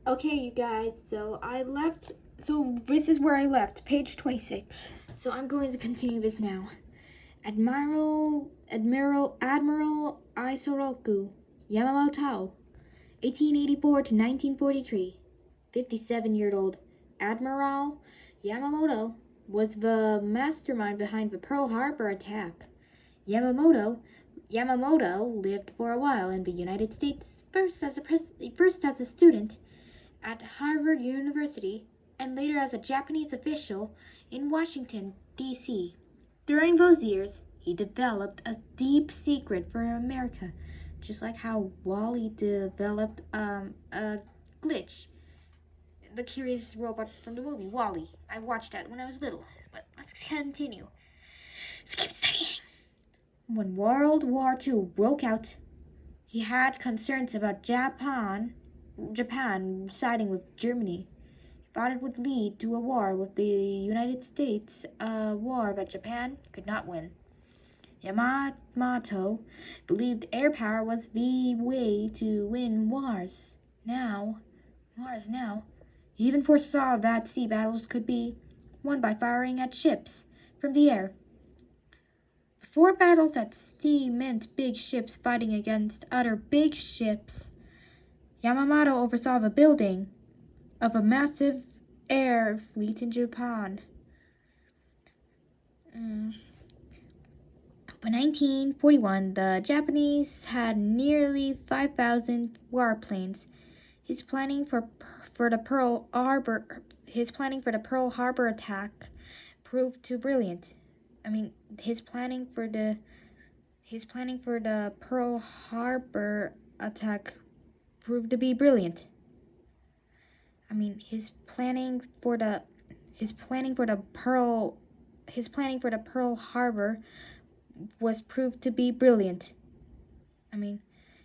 Okay, you guys, so this is where I left, page 26. So I'm going to continue this now. Admiral Isoroku Yamamoto, 1884 to 1943. 57-year-old Admiral Yamamoto was the mastermind behind the Pearl Harbor attack. Yamamoto lived for a while in the United States, first as a student at Harvard University and later as a Japanese official in Washington, D.C. During those years, he developed a deep secret for America, just like how Wally developed a glitch. The curious robot from the movie Wally. I watched that when I was little. But let's continue. Let's keep studying. When World War II broke out, he had concerns about Japan siding with Germany. He thought it would lead to a war with the United States, a war that Japan could not win. Yamamoto believed air power was the way to win wars. Now, he even foresaw that sea battles could be won by firing at ships from the air. Before battles at sea meant big ships fighting against other big ships, Yamamoto oversaw the building of a massive air fleet in Japan. By 1941, the Japanese had nearly 5,000 warplanes. His planning for the Pearl Harbor attack proved too brilliant. His planning for the Pearl Harbor attack proved to be brilliant. His planning for the Pearl Harbor was proved to be brilliant.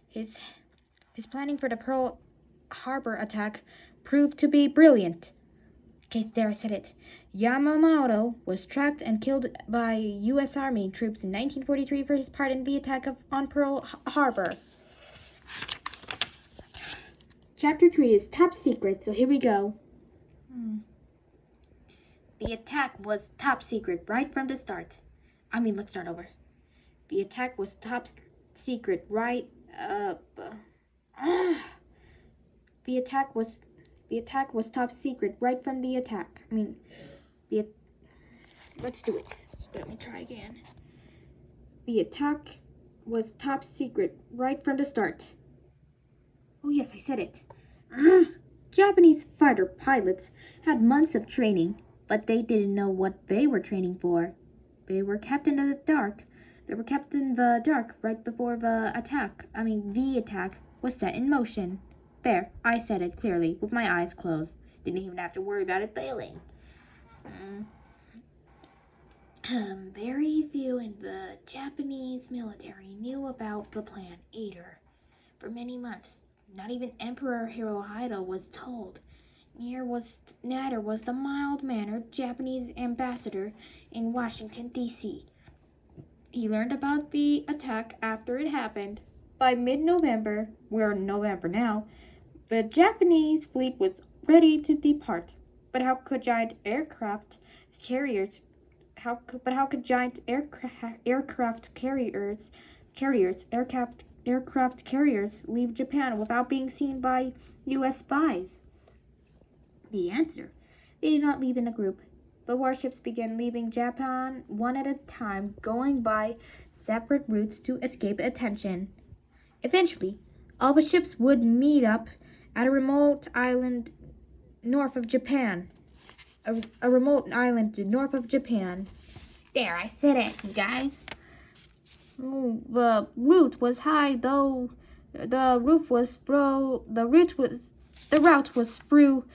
His planning for the Pearl Harbor attack proved to be brilliant. Okay, there I said it. Yamamoto was tracked and killed by U.S. Army troops in 1943 for his part in the attack on Pearl Harbor. Chapter 3 is top secret, so here we go. The attack was top secret right from the start. Let's start over. The attack was top secret right The attack was top secret right from the attack. Let's do it. Let me try again. The attack was top secret right from the start. Oh yes, I said it. Japanese fighter pilots had months of training, but they didn't know what they were training for. They were kept in the dark. Right before the attack. The attack was set in motion. There, I said it clearly, with my eyes closed. Didn't even have to worry about it failing. Very few in the Japanese military knew about the plan either. For many months, not even Emperor Hirohito was told. Neither was the mild-mannered Japanese ambassador in Washington, D.C. He learned about the attack after it happened. By mid-November, we're in November now, the Japanese fleet was ready to depart. But how could giant aircraft carriers leave Japan without being seen by U.S. spies? The answer: they did not leave in a group. The warships began leaving Japan one at a time, going by separate routes to escape attention. Eventually, all the ships would meet up at a remote island north of Japan. There, I said it, you guys. The route was high, though. The route was through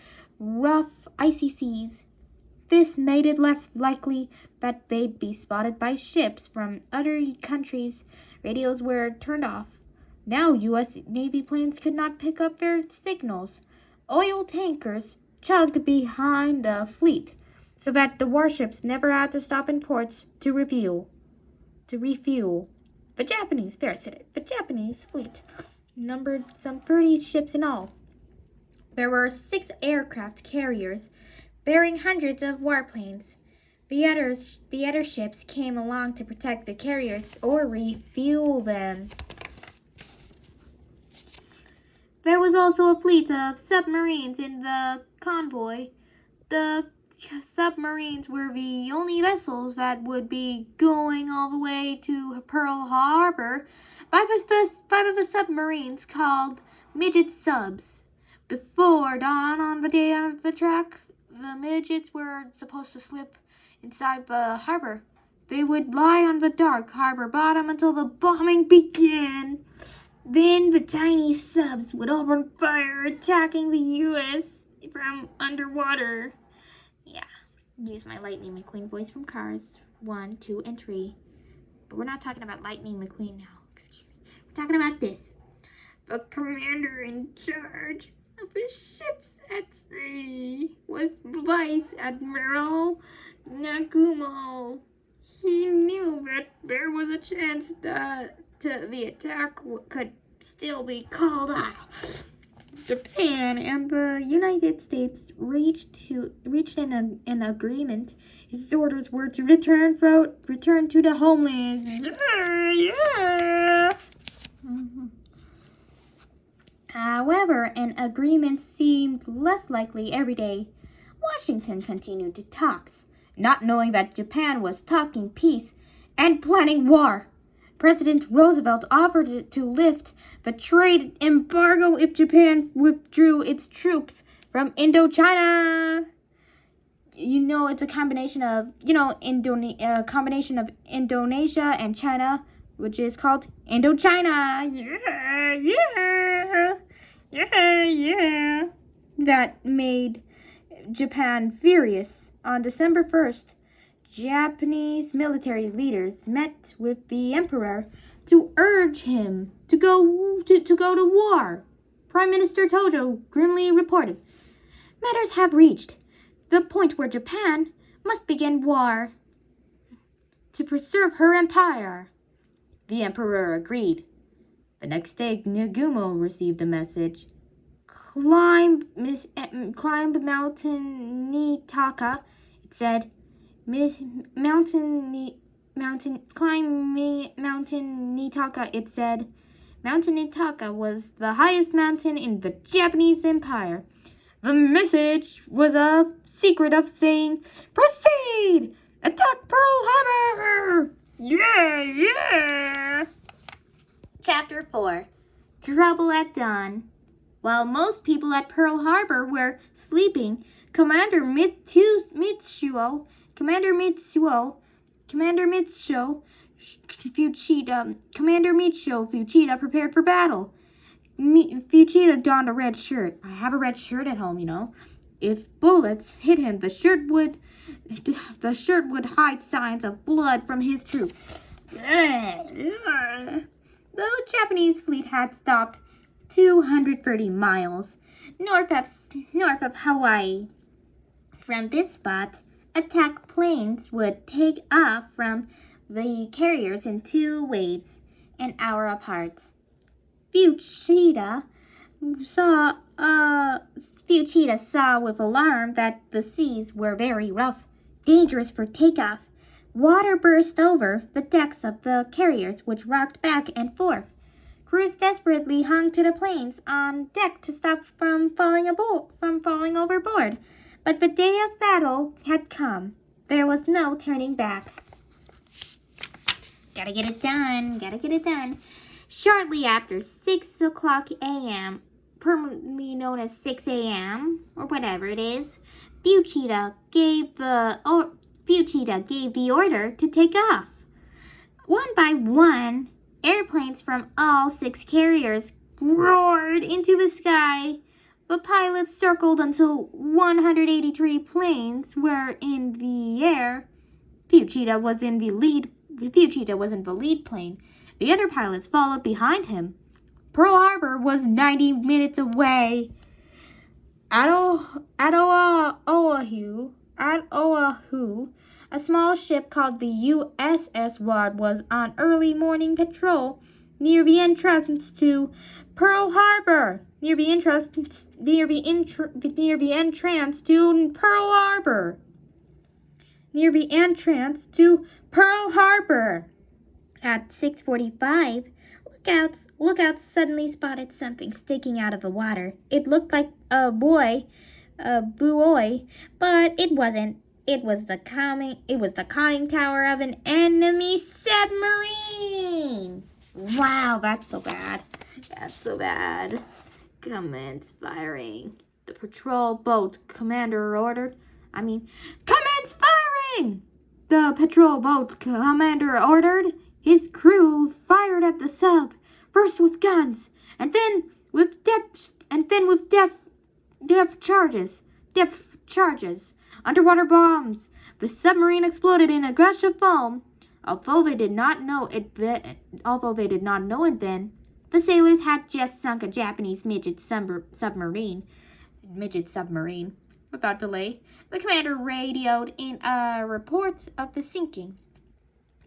rough, icy seas. This made it less likely that they'd be spotted by ships from other countries. Radios were turned off. Now U.S. Navy planes could not pick up their signals. Oil tankers chugged behind the fleet, so that the warships never had to stop in ports to refuel. The Japanese fleet numbered some 30 ships in all. There were 6 aircraft carriers bearing hundreds of warplanes. The other ships came along to protect the carriers or refuel them. There was also a fleet of submarines in the convoy. The submarines were the only vessels that would be going all the way to Pearl Harbor. 5 of the submarines, called midget subs. Before dawn on the day of the track, the midgets were supposed to slip inside the harbor. They would lie on the dark harbor bottom until the bombing began. Then the tiny subs would open fire, attacking the U.S. from underwater. Yeah, use my Lightning McQueen voice from Cars 1, 2, and 3. But we're not talking about Lightning McQueen now. Excuse me. We're talking about this. The commander in charge of the ships at sea was Vice Admiral Nagumo. He knew that there was a chance that the attack could still be called off. Japan and the United States reached an agreement. His orders were to return to the homeland. Yeah. However, an agreement seemed less likely every day. Washington continued to talks, not knowing that Japan was talking peace and planning war. President Roosevelt offered to lift the trade embargo if Japan withdrew its troops from Indochina. It's a combination of, combination of Indonesia and China, which is called Indochina. Yeah. That made Japan furious. On December 1st, Japanese military leaders met with the emperor to urge him to go to war. Prime Minister Tojo grimly reported, "Matters have reached the point where Japan must begin war to preserve her empire." The emperor agreed. The next day, Nagumo received a message. Climb Mountain Nitaka. It said, Climb Mountain Nitaka. It said, Mountain Nitaka was the highest mountain in the Japanese Empire. The message was a secret of saying, "Proceed! Attack Pearl Harbor!" Yeah! Chapter 4. Trouble at Dawn. While most people at Pearl Harbor were sleeping, Commander Mitsuo Fuchida prepared for battle. Fuchida donned a red shirt. I have a red shirt at home, If bullets hit him, the shirt would hide signs of blood from his troops. The Japanese fleet had stopped 230 miles north of Hawaii. From this spot, attack planes would take off from the carriers in 2 waves, an hour apart. Fuchida saw with alarm that the seas were very rough, dangerous for takeoff. Water burst over the decks of the carriers, which rocked back and forth. Crews desperately hung to the planes on deck to stop from falling overboard. But the day of battle had come. There was no turning back. Gotta get it done. Shortly after 6 o'clock a.m., permanently known as 6 a.m., or whatever it is, Fuchida gave the order to take off. One by one, airplanes from all 6 carriers roared into the sky. The pilots circled until 183 planes were in the air. Fuchida was in the lead plane. The other pilots followed behind him. Pearl Harbor was 90 minutes away. At Oahu, a small ship called the USS Ward was on early morning patrol near the entrance to Pearl Harbor. Near the entrance to Pearl Harbor. Near the entrance to Pearl Harbor. At 6:45, lookouts suddenly spotted something sticking out of the water. It looked like a buoy, but it wasn't. It was the conning tower of an enemy submarine. Wow, that's so bad. That's so bad. Commence firing. The patrol boat commander ordered. Commence firing! The patrol boat commander ordered. His crew fired at the sub, first with guns, and then with depth charges, underwater bombs. The submarine exploded in a gush of foam. Although they did not know it then, the sailors had just sunk a Japanese midget submarine. Without delay, the commander radioed in a report of the sinking.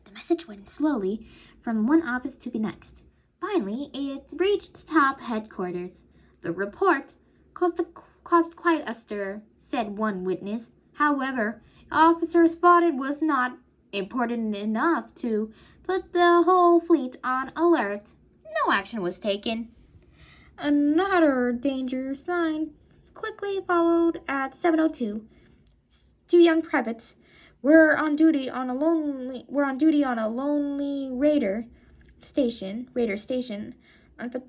The message went slowly from one office to the next. Finally, it reached top headquarters. The report caused quite a stir, said one witness. However, officers thought it was not important enough to put the whole fleet on alert. No action was taken. Another danger sign quickly followed at 7:02. Two young privates were on duty on a lonely raider station on the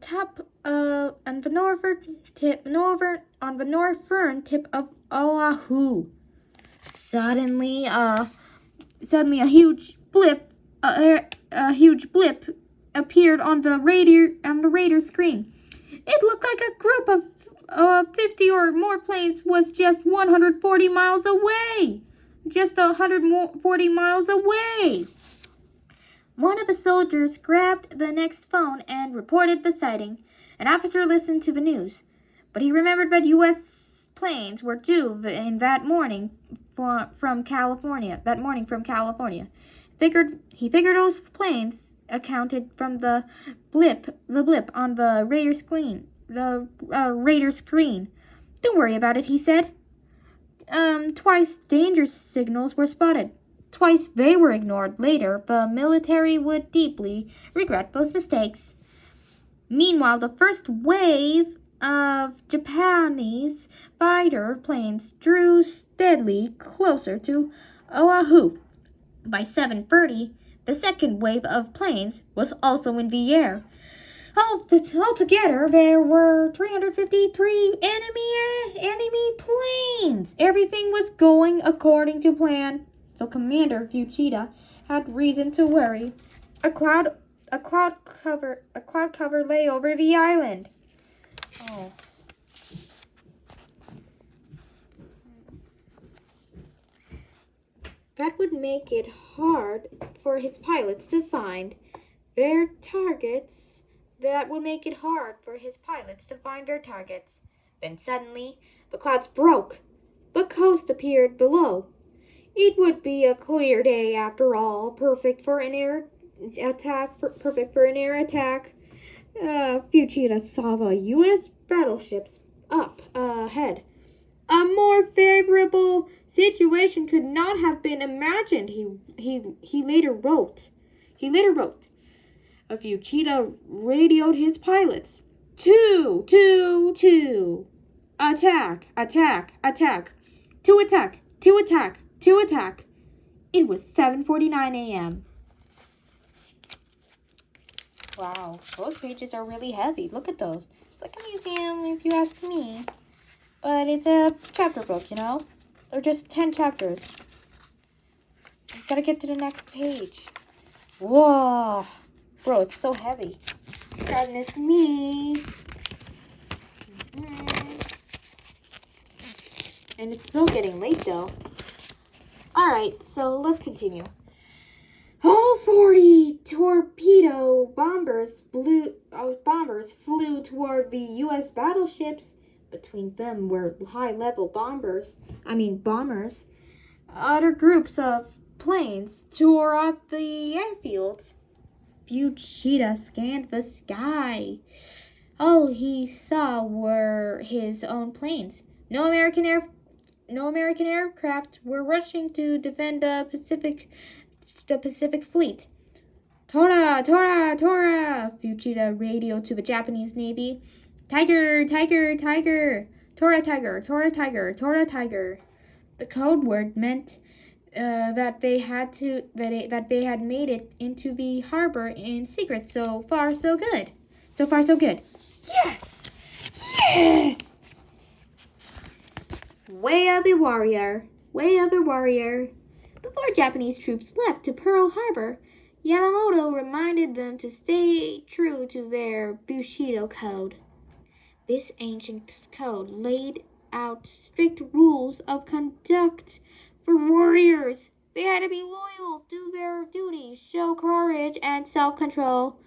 northern tip of Oahu. Suddenly a huge blip appeared on the radar screen. It looked like a group of 50 or more planes was just 140 miles away. One of the soldiers grabbed the next phone and reported the sighting. An officer listened to the news, but he remembered that U.S. planes were due that morning from California. He figured those planes accounted from the blip on the radar screen. Don't worry about it, he said. Twice danger signals were spotted. Twice they were ignored. Later, the military would deeply regret those mistakes. Meanwhile, the first wave of Japanese fighter planes drew steadily closer to Oahu. By 7:30, the second wave of planes was also in the air. Altogether, there were 353 enemy planes. Everything was going according to plan, so Commander Fuchida had reason to worry. A cloud cover lay over the island. Oh. That would make it hard for his pilots to find their targets. Then suddenly, the clouds broke. The coast appeared below. It would be a clear day after all, perfect for an air attack. Fuchida saw the U.S. battleships up ahead. A more favorable situation could not have been imagined. He later wrote. Fuchida radioed his pilots. 2. Attack. 2 attack. It was 7:49 a.m. Wow, those pages are really heavy. Look at those. It's like a museum, if you ask me. But it's a chapter book, you know? They're just 10 chapters. I've got to get to the next page. Whoa. Bro, it's so heavy. Goodness me. And it's still getting late, though. Alright, so let's continue. All 40 torpedo bombers flew toward the U.S. battleships. Between them were high-level bombers. Other groups of planes tore up the airfields. Buchita scanned the sky. All he saw were his own planes. No American aircraft were rushing to defend the Pacific Fleet. Tora, Tora, Tora! Buchita radioed to the Japanese Navy. Tiger, Tiger, Tiger! Tora, Tiger, Tora, Tiger, Tora, Tiger. The code word meant that they had made it into the harbor in secret. So far, so good. So far, so good. Yes! Yes! Way of the warrior. Way of the warrior. Before Japanese troops left to Pearl Harbor, Yamamoto reminded them to stay true to their Bushido Code. This ancient code laid out strict rules of conduct for warriors. They had to be loyal, do their duties, show courage and self-control,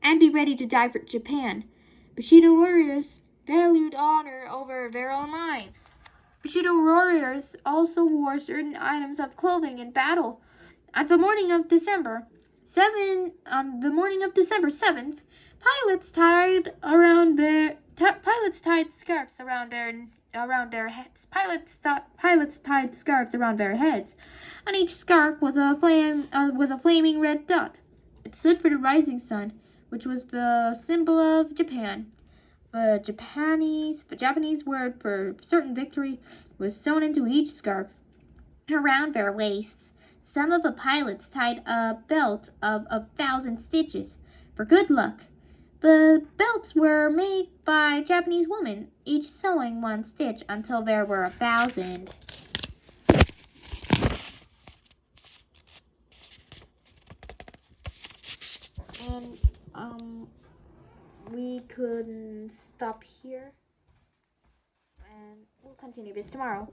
and be ready to die for Japan. Bushido warriors valued honor over their own lives. Bushido warriors also wore certain items of clothing in battle. On the morning of December 7th, pilots tied scarves around their heads. Pilots tied scarves around their heads. On each scarf was a flaming red dot. It stood for the rising sun, which was the symbol of Japan. The Japanese word for certain victory was sewn into each scarf. Around their waists, some of the pilots tied a belt of 1,000 stitches for good luck. The belts were made by Japanese women, each sewing one stitch until there were 1,000. And we could stop here, and we'll continue this tomorrow.